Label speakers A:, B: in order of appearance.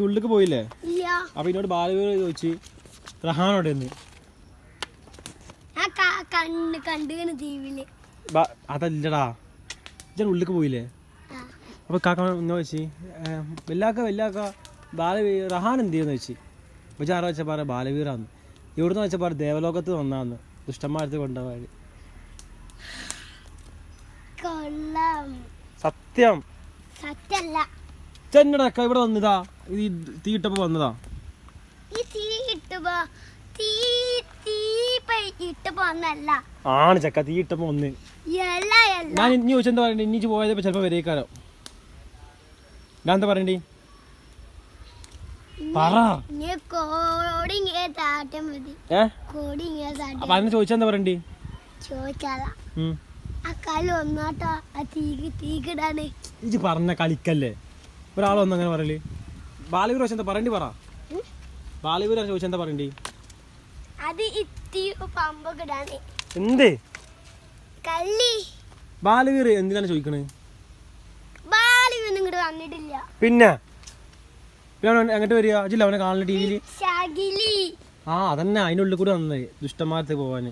A: ഉള്ളിലേക്ക് പോയില്ലേ? അപ്പൊ ഇതിനോട് ബാലവീർ ചോദിച്ചു റഹാനോട് അതല്ലടാ ഇജ്ജ് ഉള്ളിലേക്ക് പോയില്ലേ? അപ്പൊ കാക്ക എന്നോ ചോദിച്ചു വല്ലാക്ക ബാലവീർ റഹാൻ എന്ത് ചെയ്യുന്ന ചോദിച്ചു. അപ്പൊ ആരോ വെച്ചാൽ പറയാ ബാലവീറാന്ന്. എവിടുന്ന് വെച്ചാൽ പറയാ ദേവലോകത്ത് വന്നാന്ന് ദുഷ്ടന്മാരത്ത് കൊണ്ടുപോയത്. സത്യം ചെന്നടക്ക ഇവിടെ വന്നതാ. ഈ തീ ഇട്ടപ്പോ വന്നതാ. ആണ് ചക്ക തീ ഇട്ടപ്പോ വന്ന്. ഞാൻ ഇനി ചോദിച്ചെന്താ പറയണ്ടേ? ഇനി പോയത് ചിലപ്പോ വരേക്കാരോ. ഞാൻ എന്താ പറയണ്ടേ? പറ. അപ്പൊ അന്ന് ചോദിച്ചെന്താ പറയണ്ടേ? ഇജ്ജ് പറഞ്ഞ കളിക്കല്ലേ. ഒരാൾ വന്ന് അങ്ങനെ പറയല്. ബാലവീർ ചോദിച്ചെന്താ പറയണ്ടി? പറ. ബാലവീർ ചോദിച്ചെന്താ പറയണ്ടി? എന്ത് ബാലവീർ എന്തിനാണ് ചോദിക്കണേ? പിന്നെ എങ്ങോട്ട് വരിക? ജില്ല അവനെ കാണുന്ന ടി വിയില്. അതന്നെ അതിനുള്ളിൽ കൂടെ വന്നത് ദുഷ്ടന്മാരത്ത് പോവാന്.